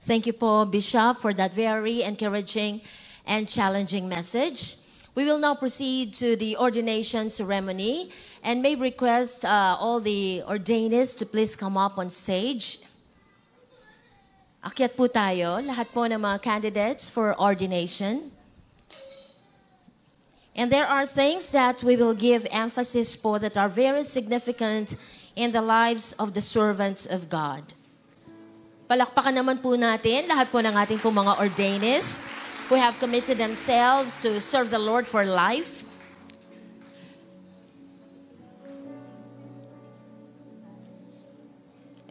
Thank you po, Bishop, for that very encouraging and challenging message. We will now proceed to the ordination ceremony and may request all the ordainees to please come up on stage. Akyat po tayo, lahat po ng mga candidates for ordination. And there are things that we will give emphasis po that are very significant in the lives of the servants of God. Palakpakan naman po natin lahat po ng ating po mga ordainees who have committed themselves to serve the Lord for life.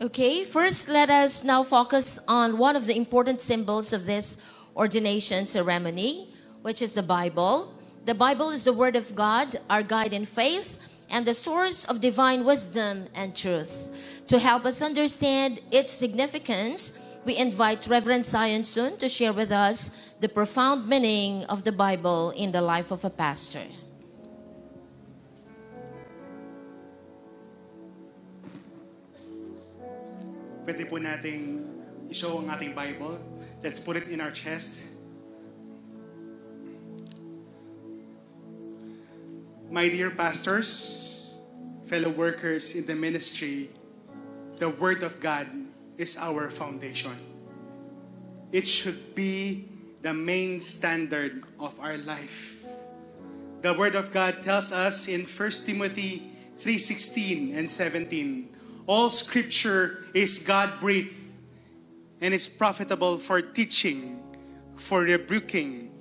Okay, first let us now focus on one of the important symbols of this ordination ceremony, which is the Bible. The Bible is the Word of God, our guide in faith, and the source of divine wisdom and truth. To help us understand its significance, we invite Reverend Sion Sun to share with us the profound meaning of the Bible in the life of a pastor. Pwede po nating i-show ang ating Bible. Let's put it in our chest. My dear pastors, fellow workers in the ministry, the Word of God is our foundation. It should be the main standard of our life. The Word of God tells us in 1 Timothy 3:16 and 17, all Scripture is God-breathed and is profitable for teaching, for rebuking,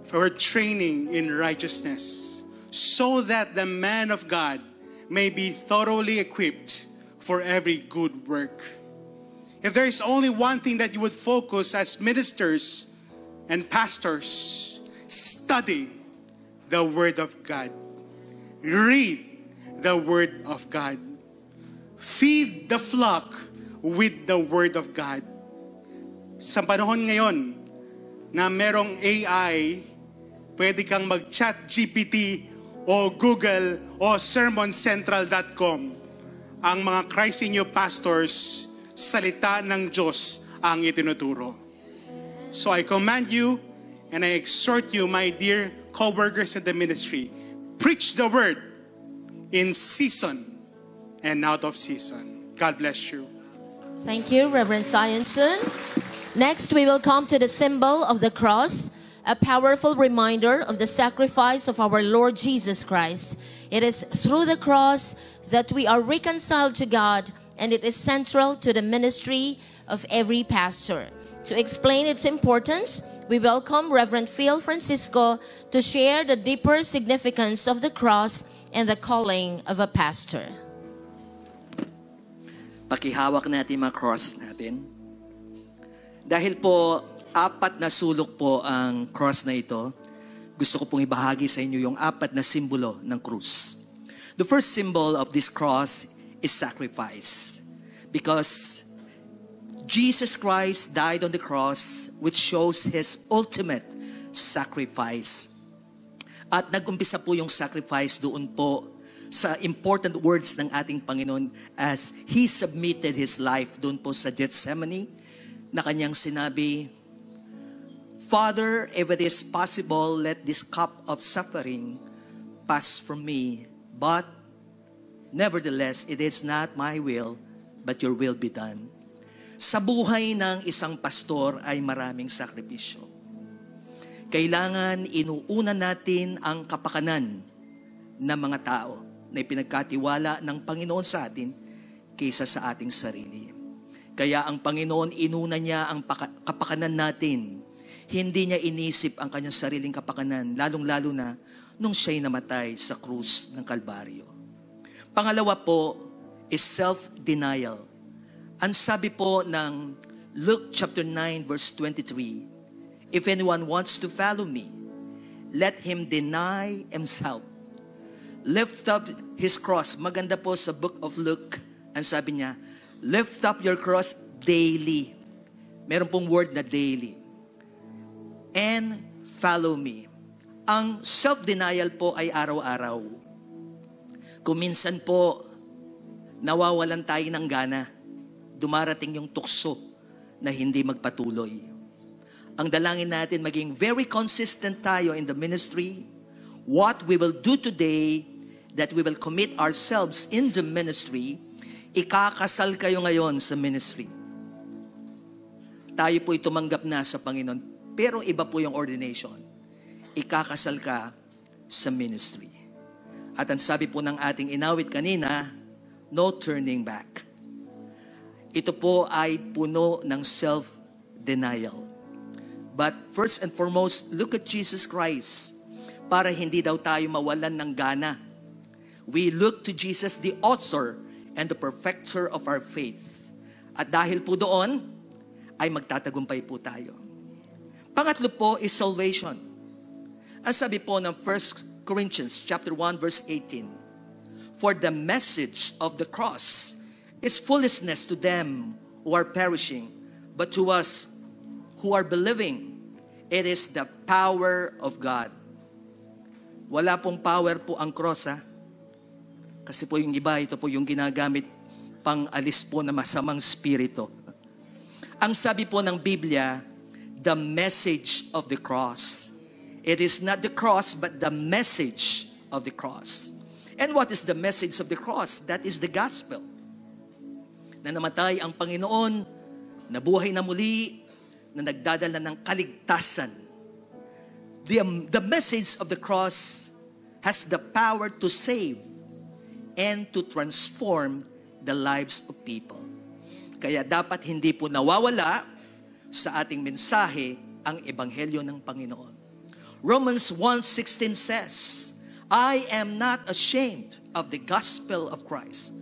for training in righteousness, so that the man of God may be thoroughly equipped for every good work. If there is only one thing that you would focus as ministers and pastors, study the Word of God. Read the Word of God. Feed the flock with the Word of God. Sa panahon ngayon na merong AI, pwede kang mag-chat GPT o Google o sermoncentral.com. Ang mga Christ in You pastors, salita ng Diyos ang itinuturo. So I command you and I exhort you, my dear co-workers in the ministry, preach the Word in season and out of season. God bless you. Thank you, Reverend Sion Sun. Next, we will come to the symbol of the cross, a powerful reminder of the sacrifice of our Lord Jesus Christ. It is through the cross that we are reconciled to God, and it is central to the ministry of every pastor. To explain its importance, we welcome Reverend Phil Francisco to share the deeper significance of the cross and the calling of a pastor. Pakihawak natin mga cross natin. Dahil po, 4 na sulok po ang cross na ito, gusto ko pong ibahagi sa inyo yung 4 na simbolo ng krus. The first symbol of this cross is sacrifice. Because Jesus Christ died on the cross, which shows His ultimate sacrifice. At nag-umpisa po yung sacrifice doon po sa important words ng ating Panginoon as He submitted His life doon po sa Gethsemane na kanyang sinabi, Father, if it is possible, let this cup of suffering pass from me. But nevertheless, it is not my will, but your will be done. Sa buhay ng isang pastor ay maraming sakripisyo. Kailangan inuuna natin ang kapakanan ng mga tao na ipinagkatiwala ng Panginoon sa atin kaysa sa ating sarili. Kaya ang Panginoon, inuna niya ang kapakanan natin. Hindi niya inisip ang kanyang sariling kapakanan, lalong-lalo na nung siya'y namatay sa krus ng Kalbaryo. Pangalawa po is self-denial. Ang sabi po ng Luke chapter 9 verse 23, if anyone wants to follow me, let him deny himself. Lift up his cross. Maganda po sa book of Luke, ang sabi niya, lift up your cross daily. Meron pong word na daily. And follow me. Ang self-denial po ay araw-araw. Kung minsan po, nawawalan tayo ng gana, dumarating yung tukso na hindi magpatuloy. Ang dalangin natin, maging very consistent tayo in the ministry. What we will do today, that we will commit ourselves in the ministry. Ikakasal kayo ngayon sa ministry. Tayo po'y tumanggap na sa Panginoon, pero iba po yung ordination. Ikakasal ka sa ministry. At ang sabi po ng ating inawit kanina, no turning back. Ito po ay puno ng self-denial. But first and foremost, look at Jesus Christ para hindi daw tayo mawalan ng gana. We look to Jesus, the author and the perfecter of our faith. At dahil po doon, ay magtatagumpay po tayo. Pangatlo po is salvation. Ang sabi po ng 1 Corinthians chapter 1 verse 18, for the message of the cross is foolishness to them who are perishing, but to us who are believing, it is the power of God. Wala pong power po ang cross, ha? Kasi po yung iba, ito po yung ginagamit pang alis po na masamang spirito. Ang sabi po ng Biblia, the message of the cross. It is not the cross, but the message of the cross. And what is the message of the cross? That is the gospel. Na namatay ang Panginoon, nabuhay na muli, na nagdadala ng kaligtasan. The message of the cross has the power to save and to transform the lives of people. Kaya dapat hindi po nawawala sa ating mensahe ang ebanghelyo ng Panginoon. Romans 1:16 says, I am not ashamed of the gospel of Christ,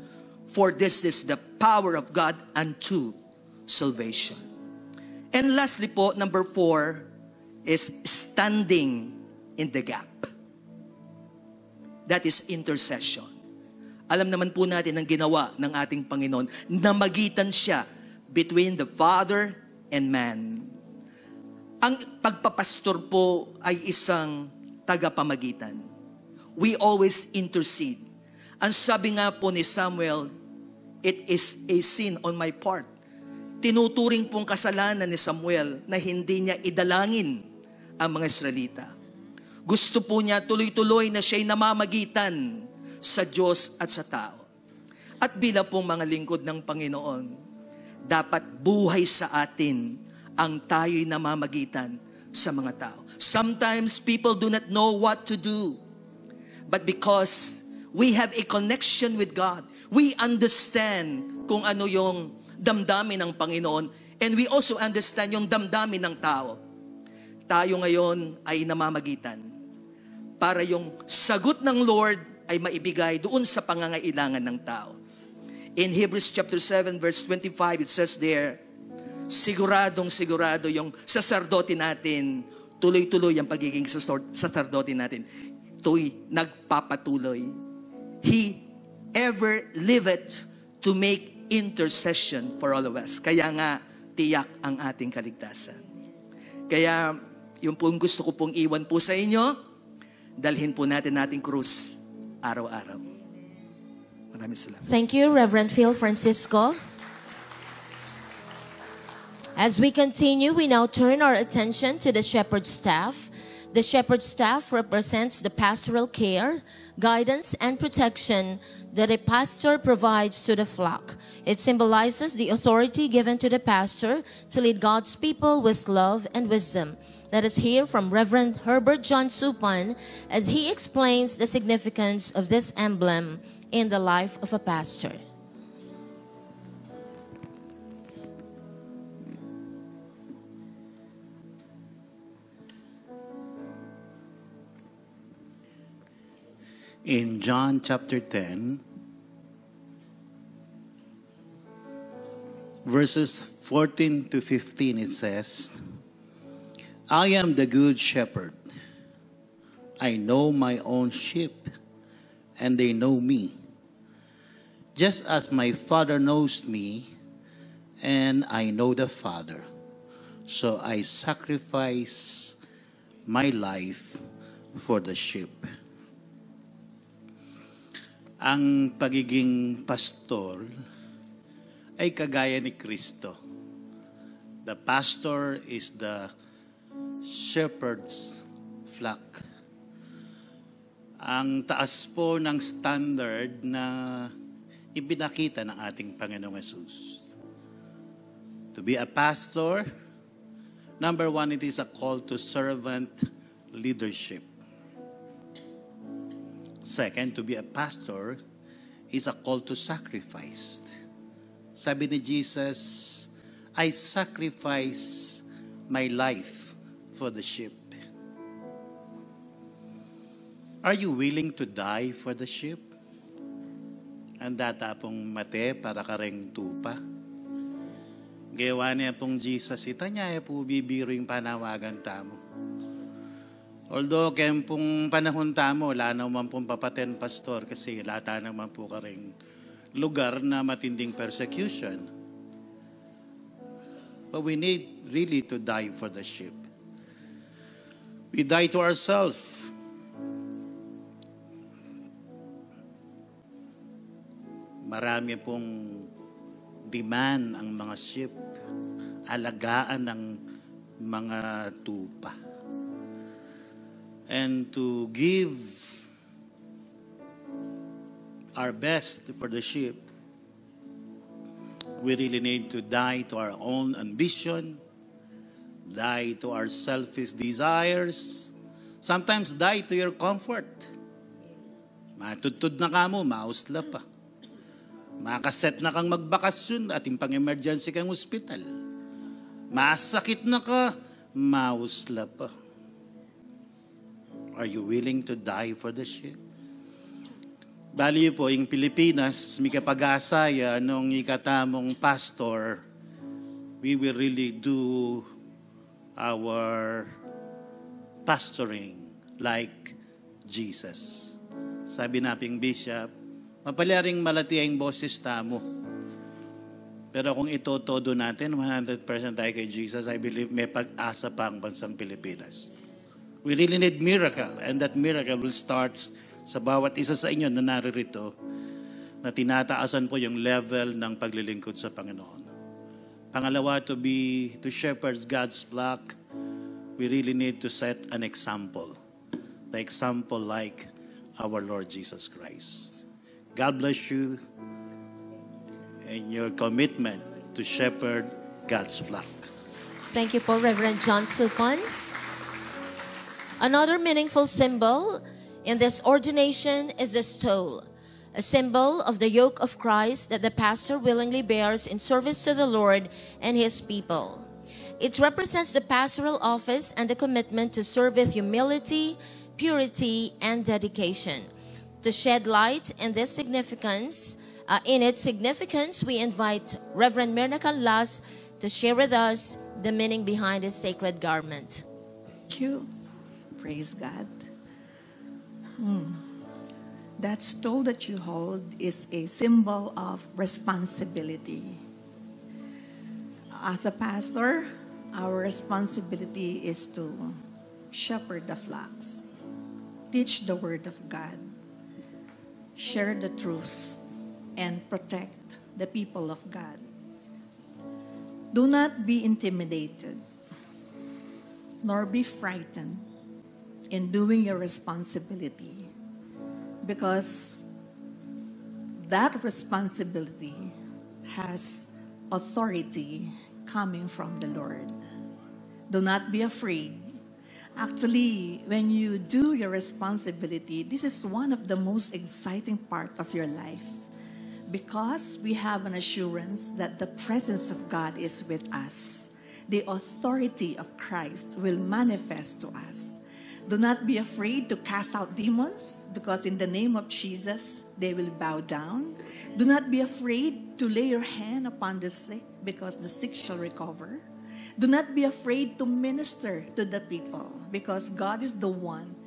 for this is the power of God unto salvation. And lastly po, number 4 is standing in the gap. That is intercession. Alam naman po natin ang ginawa ng ating Panginoon na magitan siya between the Father and man. Ang pagpapastor po ay isang tagapamagitan. We always intercede. Ang sabi nga po ni Samuel, it is a sin on my part. Tinuturing pong kasalanan ni Samuel na hindi niya idalangin ang mga Israelita. Gusto po niya tuloy-tuloy na siya'y namamagitan sa Diyos at sa tao. At bilang pong mga lingkod ng Panginoon, dapat buhay sa atin ang tayo'y namamagitan sa mga tao. Sometimes people do not know what to do. But because we have a connection with God, we understand kung ano yung damdamin ng Panginoon, and we also understand yung damdamin ng tao. Tayo ngayon ay namamagitan para yung sagot ng Lord ay maibigay doon sa pangangailangan ng tao. In Hebrews chapter 7 verse 25, it says there, sigurado yung saserdote natin, tuloy-tuloy ang pagiging saserdote natin. Ito'y nagpapatuloy. He ever liveth to make intercession for all of us. Kaya nga, tiyak ang ating kaligtasan. Kaya, yung pong gusto ko pong iwan po sa inyo, dalhin po natin ating krus araw-araw. Maraming salamat. Thank you, Reverend Phil Francisco. As we continue, we now turn our attention to the shepherd staff. The shepherd staff represents the pastoral care, guidance, and protection that a pastor provides to the flock. It symbolizes the authority given to the pastor to lead God's people with love and wisdom. Let us hear from Reverend Herbert John Supan as he explains the significance of this emblem in the life of a pastor. In John chapter 10, verses 14 to 15, it says, I am the good shepherd. I know my own sheep, and they know me. Just as my Father knows me, and I know the Father. So I sacrifice my life for the sheep. Ang pagiging pastor ay kagaya ni Kristo The pastor is the shepherd's flock. Ang taas po ng standard na ipinakita ng ating Panginoong Yesus. To be a pastor, number one, it is a call to servant leadership. Second, to be a pastor is a call to sacrifice. Sabi ni Jesus, I sacrifice my life for the sheep. Are you willing to die for the sheep? Anda tapong mate para kareng tupa. Gawa niya pong Jesus, ita niya po bibiro yung panawagan tamo. Although kaya pong panahon tamo, wala naman pong papaten pastor kasi lata naman po kareng lugar na matinding persecution. But we need really to die for the sheep. We die to ourselves. Marami pong demand ang mga sheep. Alagaan ng mga tupa. And to give our best for the sheep, we really need to die to our own ambition, die to our selfish desires, sometimes die to your comfort. Matutod na ka mo, mausla pa. Makaset na kang magbakasyon at yung pang-emergency kang hospital. Masakit na ka, mausla pa. Are you willing to die for the sheep? Bali po, yung Pilipinas, may kapag-asaya nung ikatamong pastor, we will really do our pastoring like Jesus. Sabi naping bishop, mapalaring malati ang boses tamo. Pero kung ito todo natin, 100% tayo kay Jesus, I believe may pag-asa pa ang bansang Pilipinas. We really need miracle, and that miracle will start sa bawat isa sa inyo na naririto na tinataasan po yung level ng paglilingkod sa Panginoon. Pangalawa, to shepherd God's flock, we really need to set an example. The example like our Lord Jesus Christ. God bless you in your commitment to shepherd God's flock. Thank you po, Reverend John Supon. Another meaningful symbol in this ordination is the stole, a symbol of the yoke of Christ that the pastor willingly bears in service to the Lord and His people. It represents the pastoral office and the commitment to serve with humility, purity, and dedication. To shed light in this significance, we invite Reverend Myrna Canlas to share with us the meaning behind this sacred garment. Thank you. Praise God. That stole that you hold is a symbol of responsibility. As a pastor, our responsibility is to shepherd the flocks, teach the word of God, share the truth, and protect the people of God. Do not be intimidated, nor be frightened in doing your responsibility, because that responsibility has authority coming from the Lord. Do not be afraid. Actually, when you do your responsibility, this is one of the most exciting part of your life, because we have an assurance that the presence of God is with us. The authority of Christ will manifest to us. Do not be afraid to cast out demons, because in the name of Jesus, they will bow down. Do not be afraid to lay your hand upon the sick, because the sick shall recover. Do not be afraid to minister to the people, because God is the one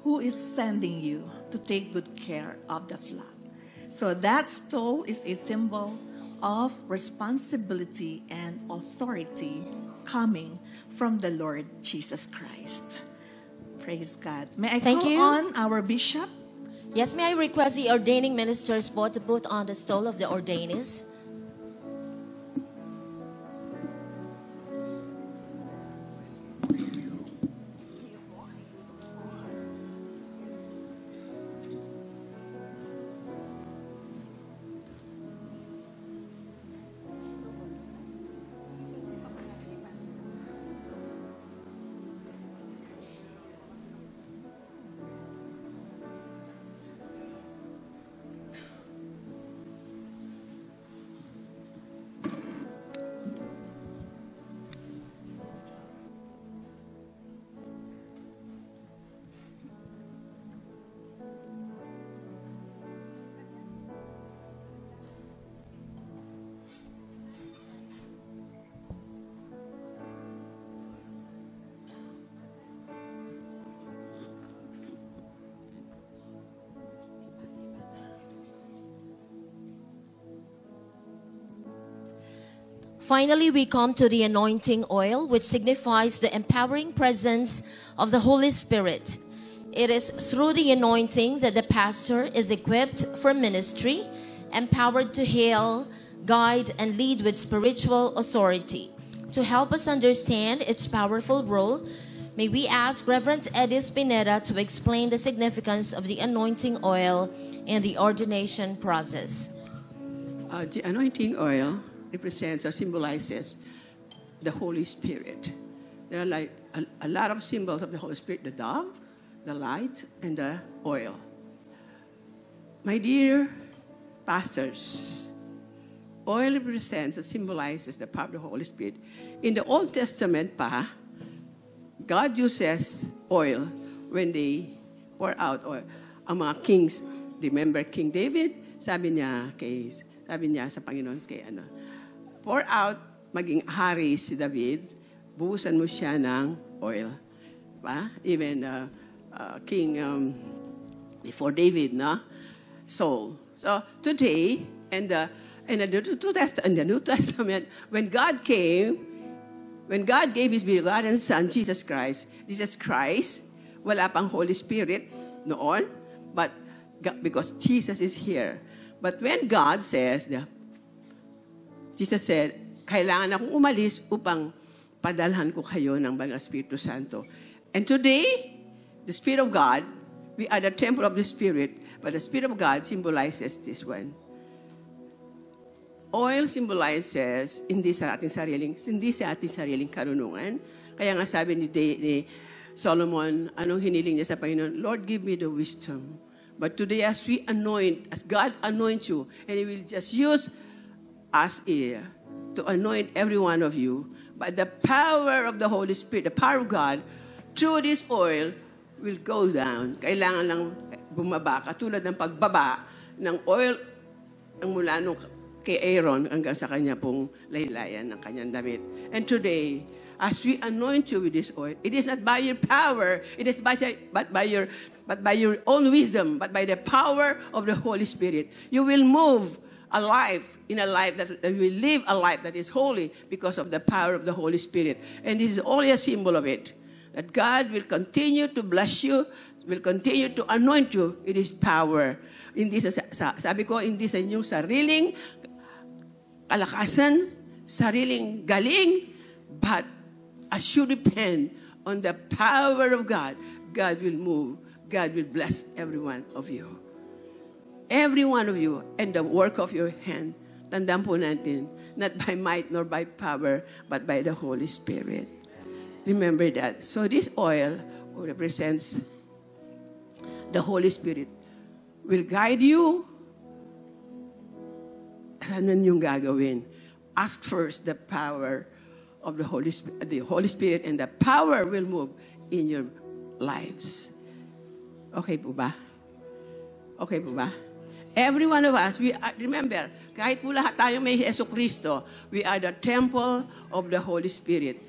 who is sending you to take good care of the flock. So that stole is a symbol of responsibility and authority coming from the Lord Jesus Christ. Praise God. May I Thank call you. on our bishop? Yes, may I request the ordaining ministers po to put on the stole of the ordainees? Finally, we come to the anointing oil, which signifies the empowering presence of the Holy Spirit. It is through the anointing that the pastor is equipped for ministry, empowered to heal, guide, and lead with spiritual authority. To help us understand its powerful role, may we ask Reverend Edith Pineda to explain the significance of the anointing oil in the ordination process. The anointing oil represents or symbolizes the Holy Spirit. There are like a lot of symbols of the Holy Spirit: the dove, the light, and the oil. My dear pastors, oil represents or symbolizes the power of the Holy Spirit. In the Old Testament pa, God uses oil when they pour out oil. Ang mga kings, remember King David? Sabi niya sa Panginoon, pour out, maging hari si David, buhusan mo siya ng oil. Pa? Even King before David, no? Saul. So today, in the New Testament, when God gave His begotten Son, Jesus Christ, wala pang Holy Spirit noon, but because Jesus is here. But when God says, Jesus said, kailangan akong umalis upang padalhan ko kayo ng Banal Espiritu Santo. And today, the Spirit of God, we are the temple of the Spirit, but the Spirit of God symbolizes this one. Oil symbolizes hindi sa ating sariling karunungan. Kaya nga sabi ni Solomon, anong hiniling niya sa Panginoon? Lord, give me the wisdom. But today, as God anoints you, and He will just use us here to anoint every one of you, but the power of the Holy Spirit, the power of God, through this oil, will go down. Kailangan lang bumaba, katulad ng pagbaba ng oil mula kay Aaron hanggang sa kanya pong laylayan ng kanyang damit. And today, as we anoint you with this oil, it is not by your power, it is but by your own wisdom, but by the power of the Holy Spirit. You will move a life that will live a life that is holy because of the power of the Holy Spirit. And this is only a symbol of it. That God will continue to bless you, will continue to anoint you in His power. Hindi sabi ko, hindi sa inyong sariling kalakasan, sariling galing, but as you depend on the power of God, God will move. God will bless every one of you. Every one of you and the work of your hand. Tandaan po natin, not by might nor by power, but by the Holy Spirit. Remember that. So this oil represents the Holy Spirit. Will guide you. Ano yung gagawin? Ask first the power of the Holy Spirit, and the power will move in your lives. Okay po ba? Okay po ba? Every one of us, remember, kahit po lahat tayo may Jesucristo, we are the temple of the Holy Spirit.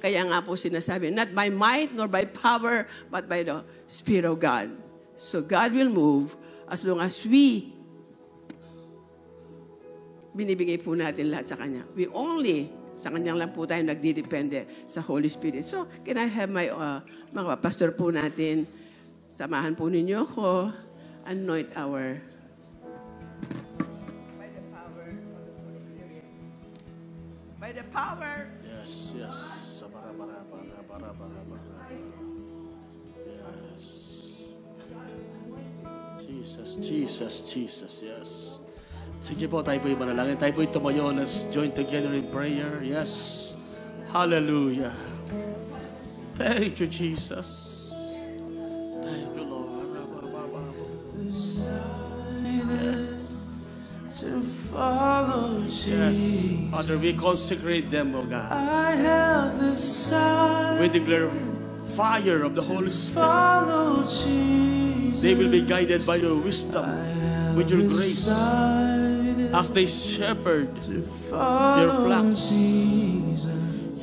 Kaya nga po sinasabi, not by might nor by power, but by the Spirit of God. So God will move as long as we binibigay po natin lahat sa Kanya. Sa Kanya lang po tayo nagdidepende sa Holy Spirit. So, can I have my mga pastor po natin, samahan po ninyo ko, anoint our by the power of the Holy Spirit. By the power. Yes. Yes. Jesus, yes. Sige po, tayo po'y manalangin. Tayo po'y tumayo. Let's join together in prayer. Yes. Hallelujah. Thank you, Jesus. Thank you, Lord. Yes. To follow Jesus. Yes. Father, we consecrate them, O God. I have the sight. We declare fire of the Holy Spirit. Follow Jesus. They will be guided by your wisdom, with your grace, as they shepherd your flocks.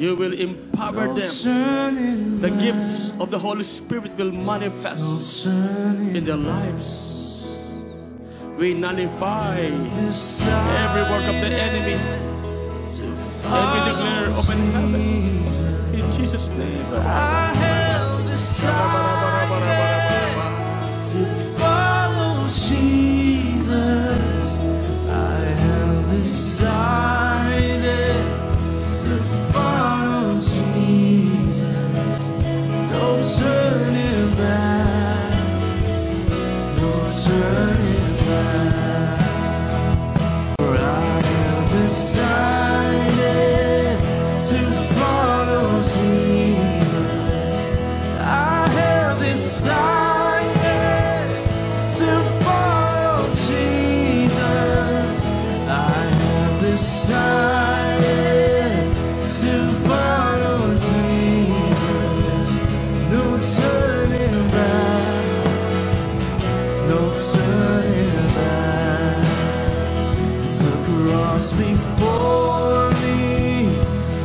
You will empower them. The gifts of the Holy Spirit will manifest in their lives. We nullify every work of the enemy And we declare open heaven. In Jesus' name. I have decided to follow Jesus. I have decided to follow Jesus. No turning back. No turning back. For I have decided to follow Jesus. I have decided to follow Jesus. I have decided to follow Jesus. No turning back. No turning back. The cross before me,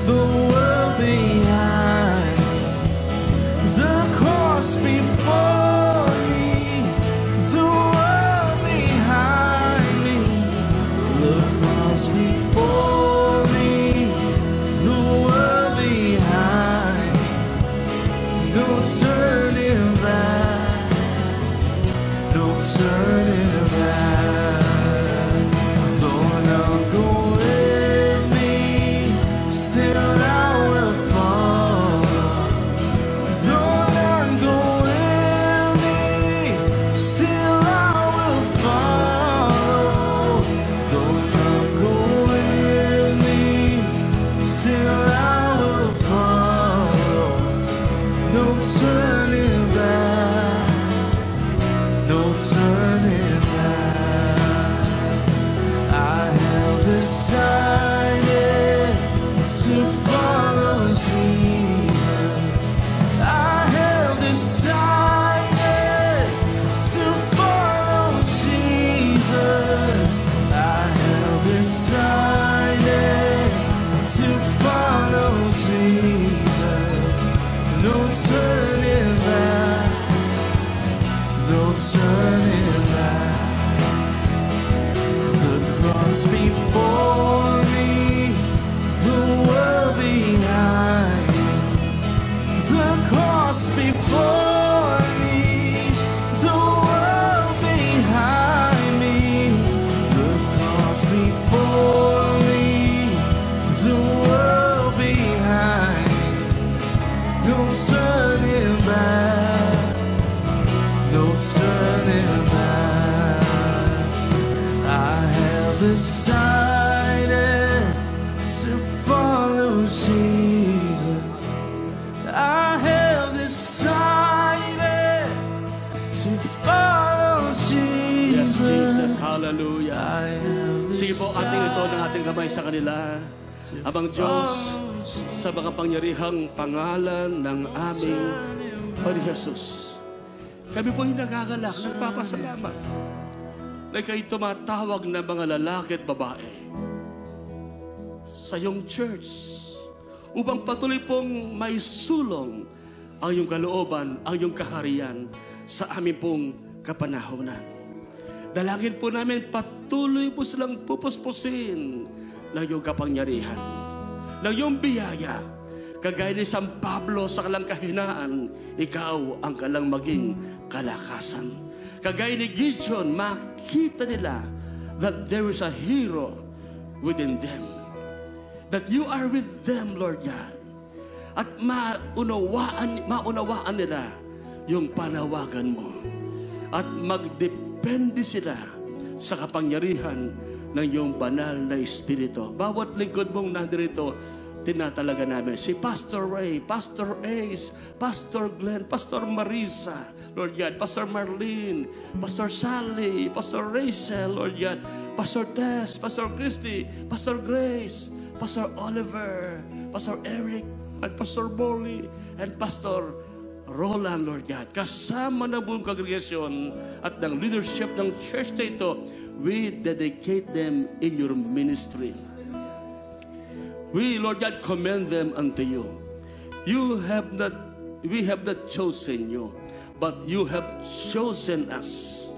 the world behind. The cross before me, the world behind me. The cross before me, the world behind me. No turning back, no turning back. So now go with me, still I will follow. So now go with me, still I will follow. Though now go with me, still I will follow. No turning back, no turning back. I have decided to follow Jesus. I have decided to follow Jesus. I have decided to follow Jesus. No turning back, no turning back. The cross before me, the world behind me. The cross before me, the world behind me. The cross before me, the world behind me. No turning back, no turning back. I have decided to follow Jesus. I have decided to follow Yes, Jesus. Jesus. Hallelujah. I have Sige po, ating ito ng ating kamay sa kanila. Abang Diyos, sa mga pangyarihang pangalan ng aming Panginoon Jesus. Kami po yung nagagalak, nagpapasalamat na kayo tumatawag na mga lalaki at babae sa iyong church upang patuloy pong may sulong ang iyong kalooban, ang iyong kaharian sa aming pong kapanahonan. Dalangin po namin patuloy po silang pupuspusin ng iyong kapangyarihan, ng iyong biyaya. Kagaya ni San Pablo sa kalang kahinaan, ikaw ang kalang maging kalakasan. Kagaya ni Gideon, makita nila that there is a hero within them. That you are with them, Lord God. At maunawaan nila yung panawagan mo. At magdepende sila sa kapangyarihan ng iyong banal na Espiritu. Bawat lingkod mong nandirito, tinatalaga namin si Pastor Ray, Pastor Ace, Pastor Glenn, Pastor Marisa, Lord God, Pastor Marlene, Pastor Sally, Pastor Rachel, Lord God, Pastor Tess, Pastor Christy, Pastor Grace, Pastor Oliver, Pastor Eric, at Pastor Molly, and Pastor Roland, Lord God. Kasama ng buong kongregasyon at ng leadership ng church na ito, we dedicate them in your ministry. We, Lord God, commend them unto you. We have not chosen you, but you have chosen us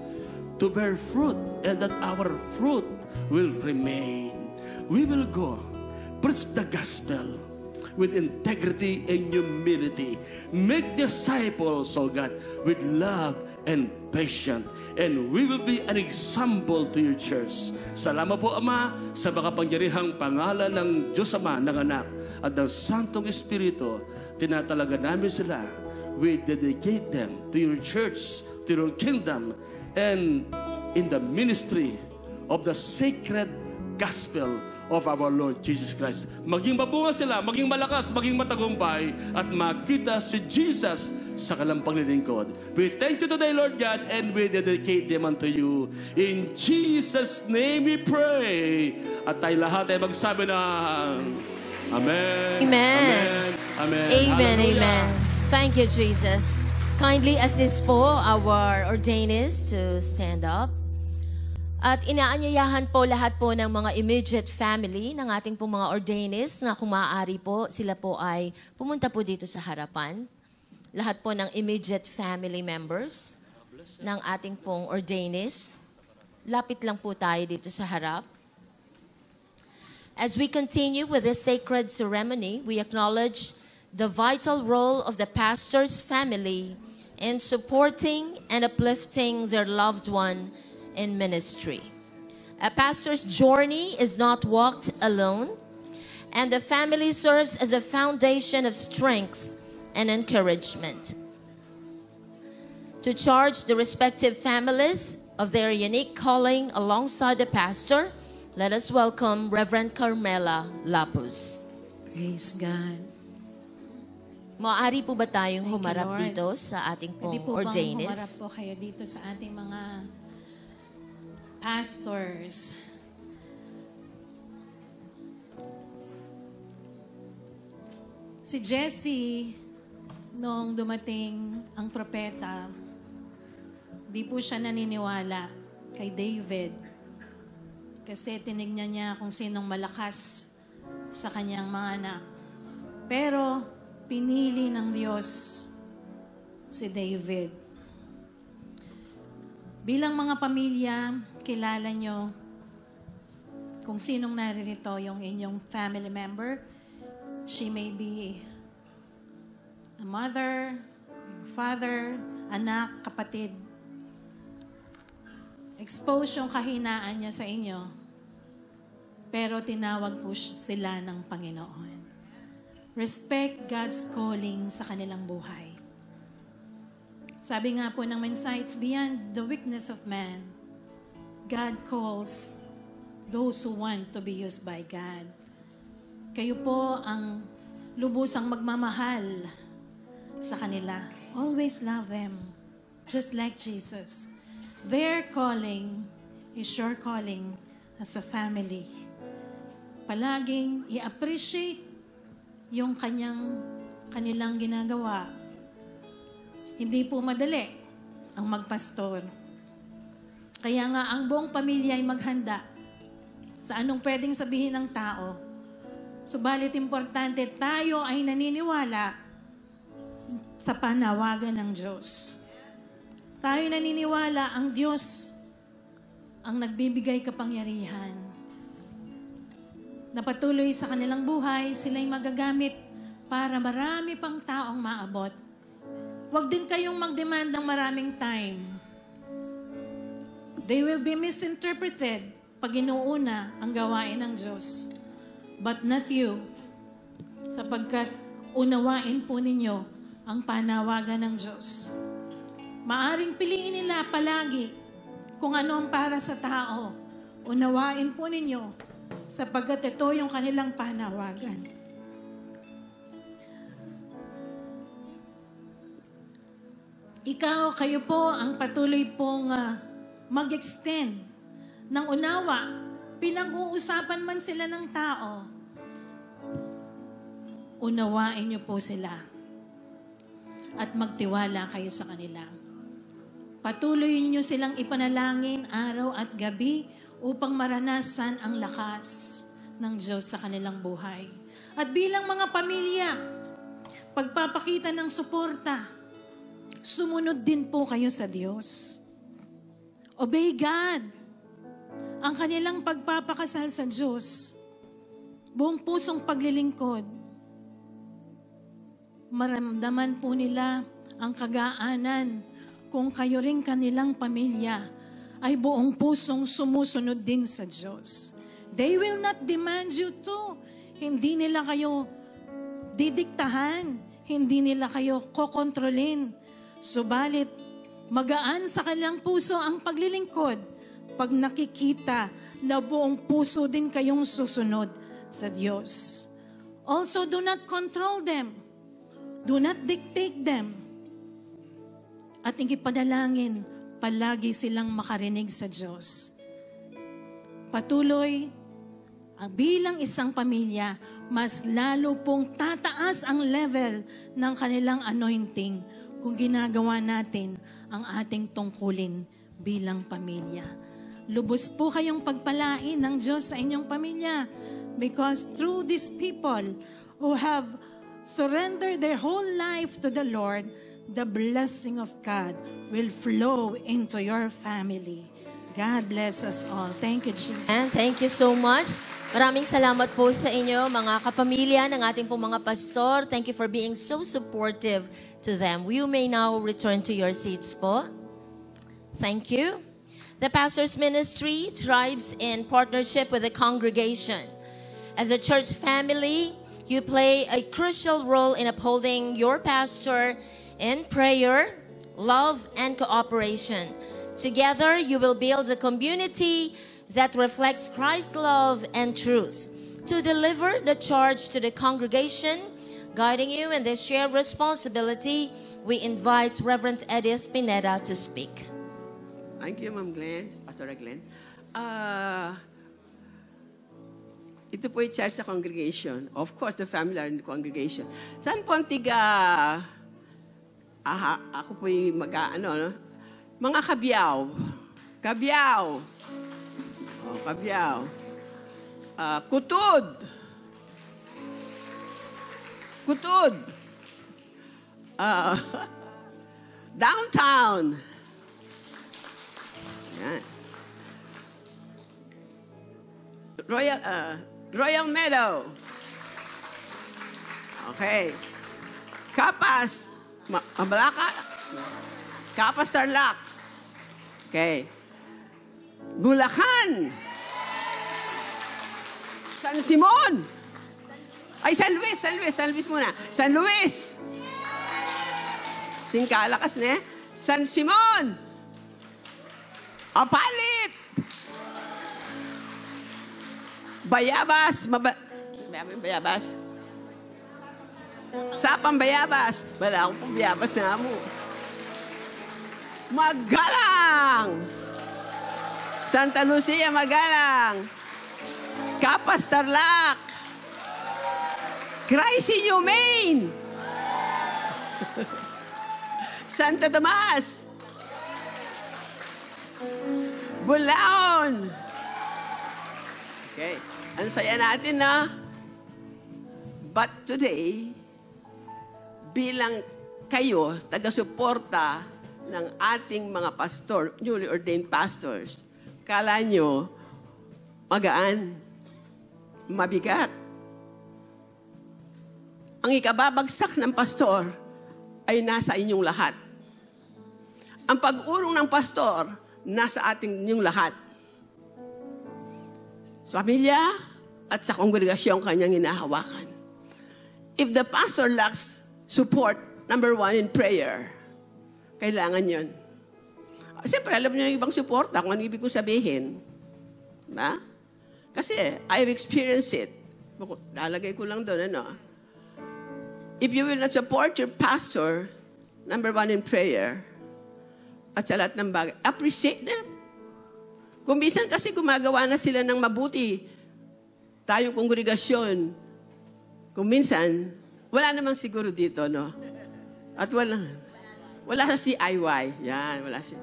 to bear fruit, and that our fruit will remain. We will go preach the gospel with integrity and humility. Make disciples, oh God, with love and patience. And we will be an example to your church. Salamat po, Ama, sa makapangyarihang pangalan ng Diyos Ama, ng Anak, at ng Santong Espiritu. Tinatalaga namin sila. We dedicate them to your church, to your kingdom, and in the ministry of the sacred gospel of our Lord Jesus Christ. Maging mabunga sila, maging malakas, maging matagumpay, at makita si Jesus sa kanilang paglilingkod. We thank you today, Lord God, and we dedicate them unto you. In Jesus' name we pray. At tayo lahat ay magsabi ng Amen. Amen. Amen. Amen. Amen. Hallelujah. Amen. Thank you, Jesus. Kindly assist po our ordainees to stand up. At inaanyayahan po lahat po ng mga immediate family ng ating po mga ordainees na kung maaari po, sila po ay pumunta po dito sa harapan. Lahat po ng immediate family members ng ating pong ordainees. Lapit lang po tayo dito sa harap. As we continue with this sacred ceremony, we acknowledge the vital role of the pastor's family in supporting and uplifting their loved one in ministry. A pastor's journey is not walked alone, and the family serves as a foundation of strength and encouragement. To charge the respective families of their unique calling alongside the pastor, let us welcome Reverend Carmela Lapus. Praise God. Maaari po ba tayong Thank you, humarap Lord. dito sa ating Pwede pong po bang ordainees? humarap po kayo dito sa ating mga pastors? Si Jesse, nung dumating ang propeta, di po siya naniniwala kay David. Kasi tinignan niya kung sinong malakas sa kanyang mga anak. Pero pinili ng Diyos si David. Bilang mga pamilya, kilala nyo kung sinong naririto yung inyong family member. She may be a mother, father, anak, kapatid. Expose yung kahinaan niya sa inyo, pero tinawag po sila ng Panginoon. Respect God's calling sa kanilang buhay. Sabi nga po ng mensahe, it's beyond the weakness of man. God calls those who want to be used by God. Kayo po ang lubusang magmamahal sa kanila. Always love them, just like Jesus. Their calling is your calling as a family. Palaging i-appreciate yung kanilang ginagawa. Hindi po madali ang magpastor. Kaya nga ang buong pamilya ay maghanda sa anong pwedeng sabihin ng tao. Subalit importante, tayo ay naniniwala sa panawagan ng Diyos. Tayo naniniwala ang Diyos ang nagbibigay kapangyarihan. Na patuloy sa kanilang buhay, sila'y magagamit para marami pang taong maabot. Huwag din kayong mag-demand ng maraming time. They will be misinterpreted pag inuuna ang gawain ng Diyos. But not you, sapagkat unawain po ninyo ang panawagan ng Diyos. Maaring piliin nila palagi kung ano ang para sa tao. Unawain po ninyo sapagkat ito yung kanilang panawagan. Kayo po ang patuloy pong mag-extend ng unawa. Pinag-uusapan man sila ng tao, unawain niyo po sila at magtiwala kayo sa kanila. Patuloy niyo silang ipanalangin araw at gabi upang maranasan ang lakas ng Diyos sa kanilang buhay. At bilang mga pamilya, pagpapakita ng suporta, sumunod din po kayo sa Diyos. Obey God. Ang kanilang pagpapakasal sa Diyos buong pusong paglilingkod, maramdaman po nila ang kagaanan kung kayo rin kanilang pamilya ay buong pusong sumusunod din sa Diyos. They will not demand you to. Hindi nila kayo didiktahan. Hindi nila kayo kokontrolin. Subalit, magaan sa kanilang puso ang paglilingkod pag nakikita na buong puso din kayong susunod sa Diyos. Also, do not control them. Do not dictate them. At ipanalangin, palagi silang makarinig sa Diyos. Patuloy, bilang isang pamilya, mas lalo pong tataas ang level ng kanilang anointing kung ginagawa natin ang ating tungkulin bilang pamilya. Lubos po kayong pagpalain ng Diyos sa inyong pamilya because through these people who have surrendered their whole life to the Lord, the blessing of God will flow into your family. God bless us all. Thank you, Jesus. And thank you so much. Maraming salamat po sa inyo, mga kapamilya ng ating pong mga pastor. Thank you for being so supportive to them. You may now return to your seats po. Thank you. The pastor's ministry thrives in partnership with the congregation. As a church family, you play a crucial role in upholding your pastor in prayer, love, and cooperation. Together, you will build a community that reflects Christ's love and truth. To deliver the charge to the congregation, guiding you in this shared responsibility, we invite Reverend Edith Pineda to speak. Thank you, Ma'am Glenn, Pastor Glenn. Ito po yung charge sa congregation. Of course, the family are in the congregation. Saan po ang ako po yung mga kabyaw. Kabyaw. Oh, kabyaw. Kutod. Kutod. Downtown. Yan. Royal Meadow. Okay. Kapas. Mabalaka. Kapas Tarlac. Okay. Bulacan. San Simon. Ay, San Luis muna. San Luis. Singkalakas na eh. San Simon. Apalit. Bayabas. Bayabas. Sapang Bayabas. Wala akong pong Bayabas na mo. Magalang. Santa Lucia, Magalang. Kapas, Tarlac. Crisy, New Maine. Santa Tomas. Bulaon. Okay. Ang saya natin na. But today, bilang kayo, taga-suporta ng ating mga pastor, newly ordained pastors, kala nyo, magaan, mabigat. Ang ikababagsak ng pastor ay nasa inyong lahat. Ang pag-urong ng pastor, nasa ating inyong lahat. Sa pamilya at sa kongregasyon kanyang hinahawakan. If the pastor lacks support, number one, in prayer, kailangan yun. Siyempre, alam niyo yung ibang suporta kung ano ibig kong sabihin. Diba? Kasi, I've experienced it. Lalagay ko lang doon, ano? If you will not support your pastor, number one, in prayer, at sa lahat ng bagay, appreciate them. Kung minsan kasi gumagawa na sila ng mabuti, tayong kongregasyon, kung minsan, wala namang siguro dito, no? At wala sa CIY. Yan, wala siya.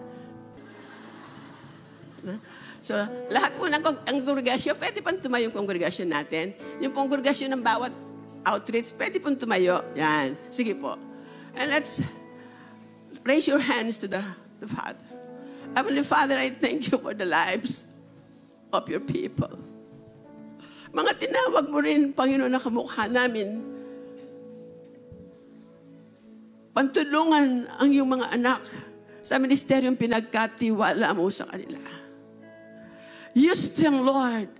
So, lahat po ng kongregasyon, pwede pang tumayo yung kongregasyon natin. Yung kongregasyon ng bawat outreach, pwede pong tumayo. Yan. Sige po. And let's raise your hands to the Father. Heavenly Father, I thank you for the lives of your people. Mga tinawag mo rin, Panginoon, na kamukha namin. Pantulungan ang iyong mga anak sa ministeryong pinagkatiwala mo sa kanila. Use them, Lord.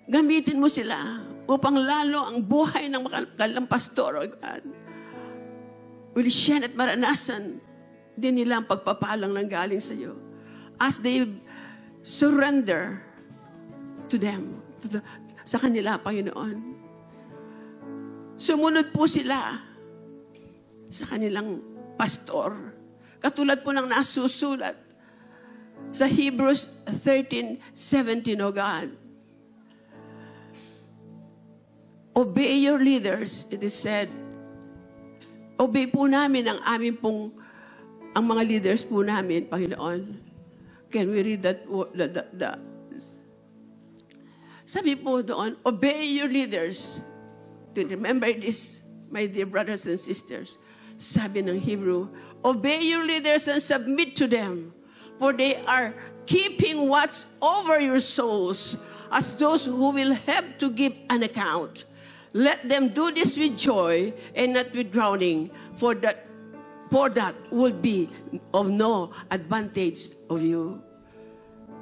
Gamitin mo sila upang lalo ang buhay ng makalang pastor, O God, ulisyan at maranasan din nila ang pagpapalang ng galing sa iyo as they surrender to them, sa kanila, Panginoon. Sumunod po sila sa kanilang pastor. Katulad po ng nasusulat sa Hebrews 13:17, O God. Obey your leaders, it is said. Obey po namin ang ang mga leaders po namin, Panginoon. Can we read that? Sabi po doon, obey your leaders. To remember this, my dear brothers and sisters. Sabi ng Hebrew, obey your leaders and submit to them, for they are keeping watch over your souls as those who will have to give an account. Let them do this with joy and not with drowning, for that would be of no advantage of you.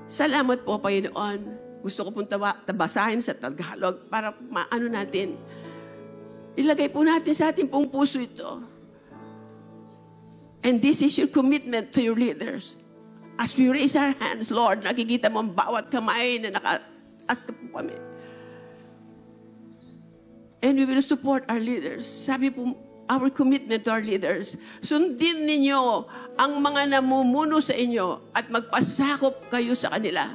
Salamat po, Panginoon. Gusto ko pong tabasahin sa Tagalog para maano natin. Ilagay po natin sa ating pong puso ito. And this is your commitment to your leaders. As we raise our hands, Lord, nakikita mo ang bawat kamay na nakaas na po kami. And we will support our leaders. Sabi po, our commitment to our leaders. Sundin ninyo ang mga namumuno sa inyo at magpasakop kayo sa kanila.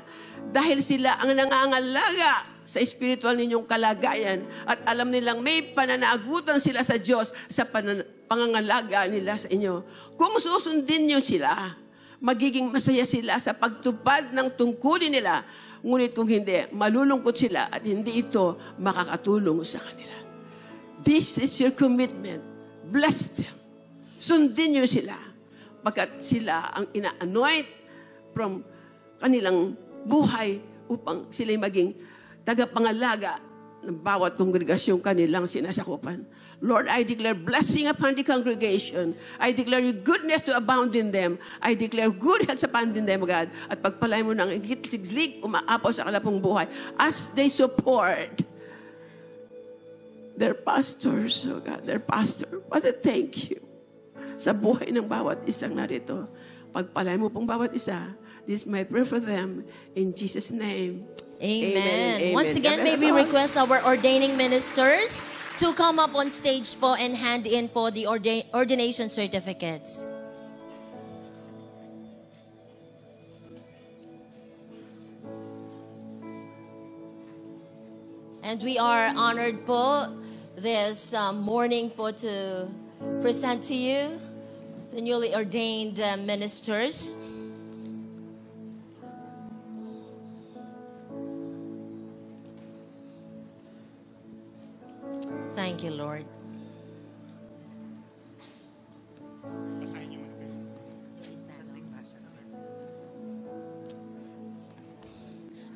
Dahil sila ang nangangalaga sa spiritual ninyong kalagayan at alam nilang may pananagutan sila sa Diyos sa pangangalaga nila sa inyo. Kung susundin nyo sila, magiging masaya sila sa pagtupad ng tungkulin nila. Ngunit kung hindi, malulungkot sila at hindi ito makakatulong sa kanila. This is your commitment. Bless them. Sundin nyo sila. Pagkat sila ang ina-anoint from kanilang buhay upang sila'y maging tagapangalaga ng bawat kongregasyong kanilang sinasakupan. Lord, I declare blessing upon the congregation. I declare your goodness to abound in them. I declare good health upon them, God. At pagpalay mo ng higit-siglig umaapaw sa kalapong buhay as they support their pastors, oh God, their pastor. Father, thank you sa buhay ng bawat isang narito. Pagpalay mo pong bawat isa. This is my prayer for them. In Jesus' name. Amen. Amen. Once again, may we request our ordaining ministers to come up on stage po and hand in po the ordination certificates. And we are honored po this morning po to present to you the newly ordained ministers. Thank you, Lord.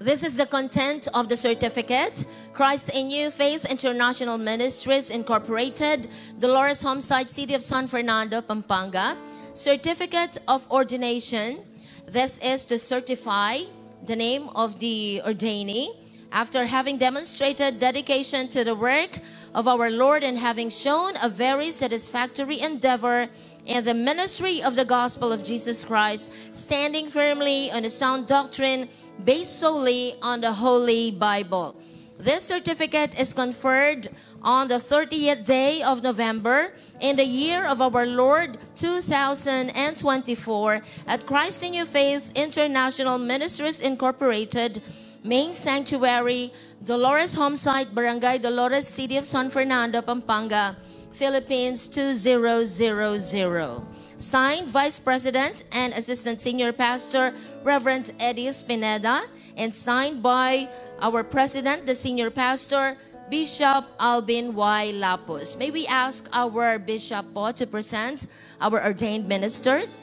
This is the content of the certificate. Christ in You Faith International Ministries Incorporated, Dolores Homesite, City of San Fernando, Pampanga. Certificate of Ordination. This is to certify the name of the ordainee after having demonstrated dedication to the work of our Lord and having shown a very satisfactory endeavor in the ministry of the gospel of Jesus Christ, standing firmly on a sound doctrine based solely on the Holy Bible. This certificate is conferred on the 30th day of November in the year of our Lord 2024 at Christ in You Faith International Ministries Incorporated, Main Sanctuary, Dolores Homesite, Barangay Dolores, City of San Fernando, Pampanga, Philippines 2000. Signed, Vice President and Assistant Senior Pastor, Reverend Eddie Spineda, and signed by our President, the Senior Pastor, Bishop Alvin Y. Lapus. May we ask our Bishop po to present our ordained ministers?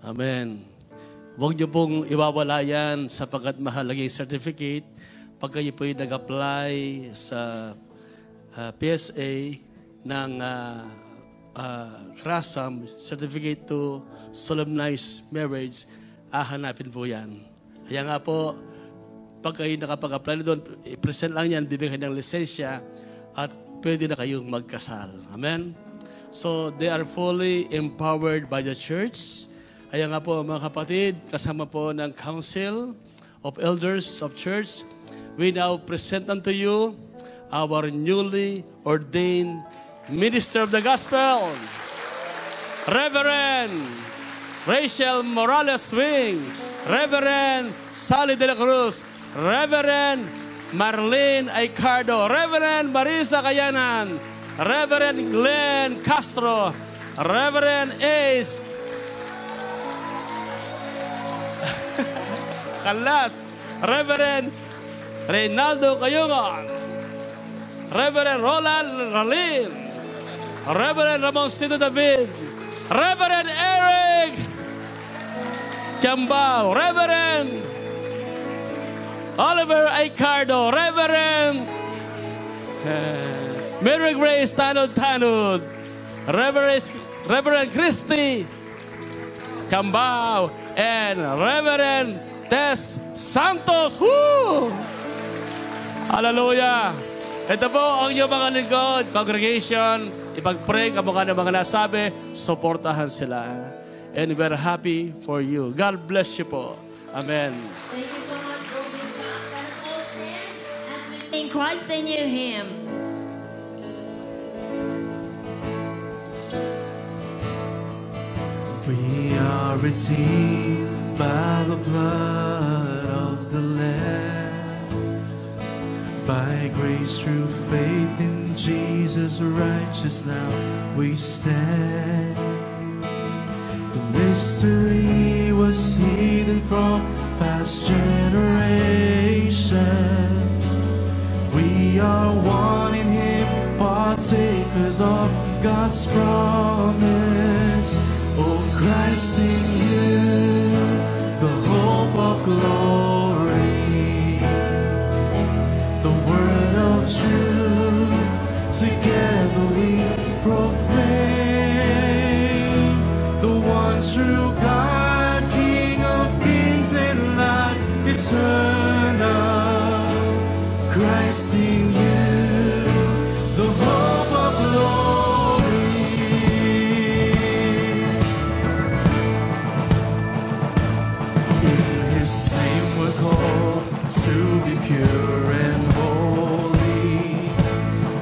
Amen. Huwag niyo pong iwawala yan sapagkat mahalaga yung certificate. Pag kayo po yung nag-apply sa PSA ng CRASM, Certificate to Solemnize Marriage, hahanapin po yan. Kaya nga po, pag kayo nakapag-apply na doon, i-present lang yan, bibigyan ng lisensya at pwede na kayong magkasal. Amen? So, they are fully empowered by the church. Kaya nga po mga kapatid, kasama po ng Council of Elders of Church, we now present unto you our newly ordained Minister of the Gospel, Reverend Rachel Morales Wing, Reverend Sally De La Cruz, Reverend Marlene Aicardo, Reverend Marisa Kayanan, Reverend Glenn Castro, Reverend Ace Calas, Reverend Reynaldo Cayungon, Reverend Roland Ralin, Reverend Ramoncito David, Reverend Eric Chambao, Reverend Oliver Aicardo, Reverend Mary Grace Tanod, Reverend Christy Chambao, and Reverend Tess Santos. Woo! Hallelujah! Ito po ang inyong mga lingkod, congregation. Ipag-pray kamukha ng mga nasabi, suportahan sila. And we're happy for you. God bless you po. Amen. Thank you so much, Brother John. Let us all stand as we sing Christ in You hymn. We are redeemed by the blood of the Lamb, by grace through faith in Jesus righteous now we stand. The mystery was hidden from past generations. We are one in Him, partakers of God's promise. Oh, Christ in You, the hope of glory, the word of truth, together we proclaim. The one true God, King of kings and life eternal. Christ in You, the hope of glory. To be pure and holy,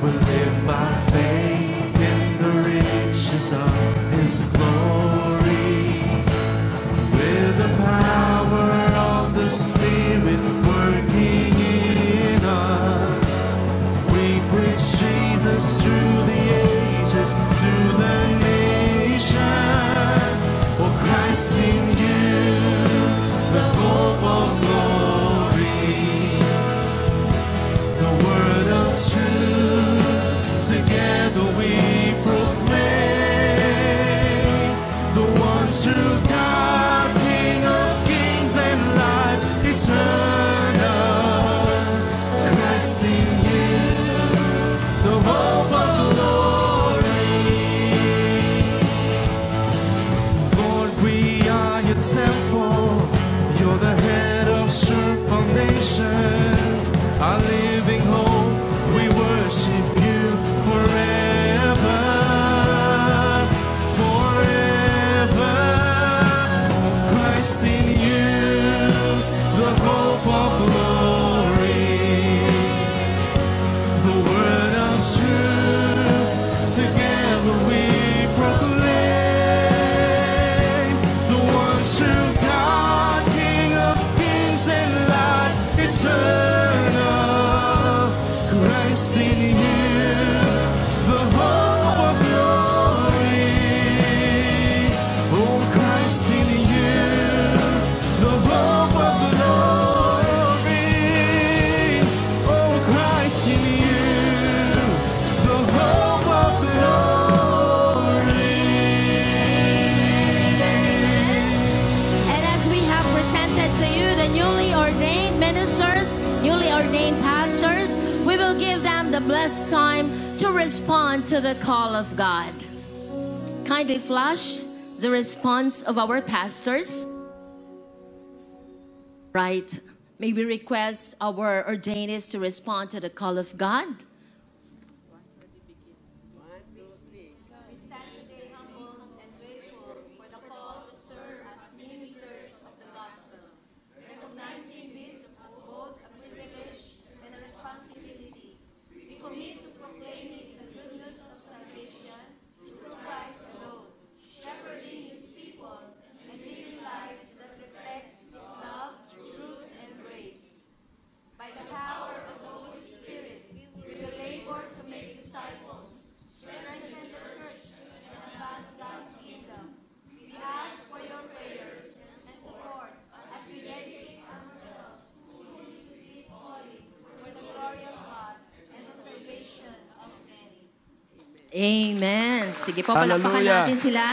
we live by faith in the riches of His glory. With the power of the Spirit working in us, we preach Jesus through the ages to the nations. For Christ in You, the hope of glory. Together we proclaim the one true God, King of kings and life eternal. Christ in You, the hope of glory. Lord, we are Your temple. You're the head of sure foundation. Our living hope, we worship You forever, forever. Oh, Christ in You, the hope of glory, the word of truth, together we proclaim. The one true God, King of kings and life eternal. Christ in You, the hope of glory. Oh, Christ in You, the hope of glory. Oh, Christ in You, the hope of glory. And as we have pastors, newly ordained pastors, we will give them the blessed time to respond to the call of God. Kindly flash the response of our pastors. Right. May we request our ordainees to respond to the call of God. Amen. Sige po, palakpakan Hallelujah. natin sila.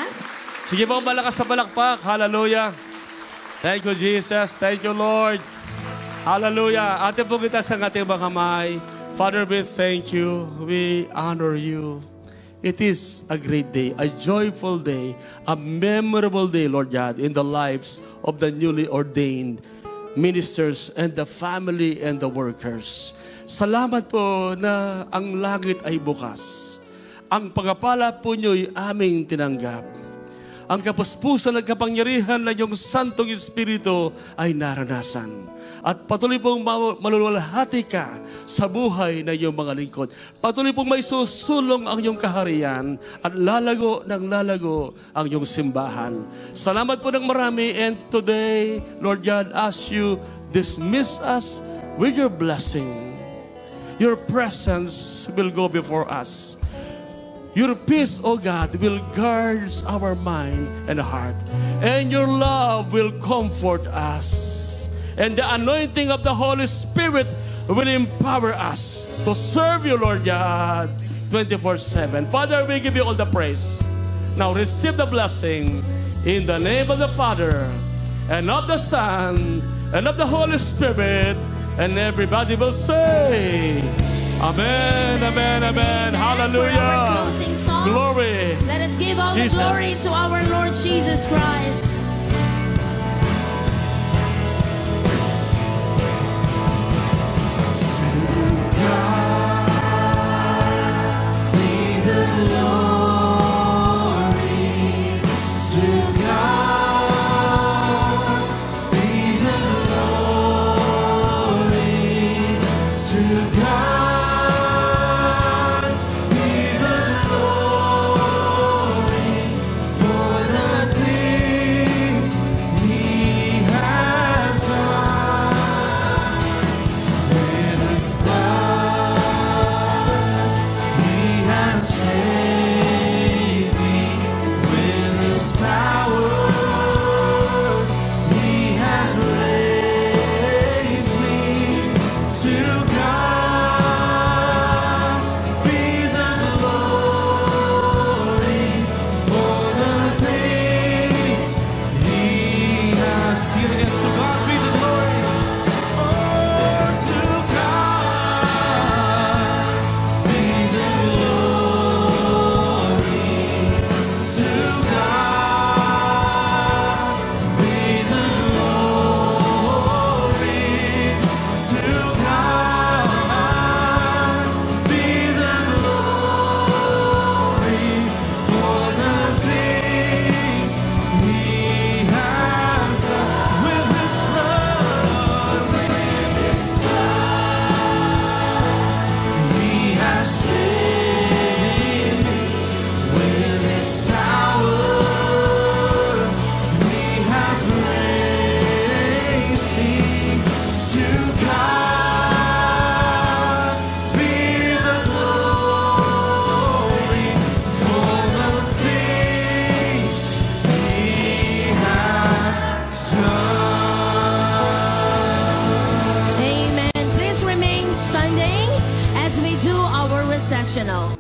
Sige po, malakas na palakpak. Hallelujah. Thank you, Jesus. Thank you, Lord. Hallelujah. Atin po kita sa ating mga kamay. Father, we thank you. We honor you. It is a great day, a joyful day, a memorable day, Lord God, in the lives of the newly ordained ministers and the family and the workers. Salamat po na ang langit ay bukas. Ang pagpapala po niyo'y aming tinanggap. Ang kapuspusan at kapangyarihan ng iyong Santong Espiritu ay naranasan. At patuloy pong malulwalhati ka sa buhay ng iyong mga lingkod. Patuloy pong may susulong ang iyong kaharian at lalago ng lalago ang iyong simbahan. Salamat po ng marami, and today, Lord God, as you dismiss us with your blessing, your presence will go before us. Your peace, O God, will guard our mind and heart. And your love will comfort us. And the anointing of the Holy Spirit will empower us to serve you, Lord God, 24/7. Father, we give you all the praise. Now receive the blessing in the name of the Father, and of the Son, and of the Holy Spirit. And everybody will say, Amen, amen, amen. Hallelujah. For our closing song, Glory. let us give all Jesus. the glory to our Lord Jesus Christ. Recessional.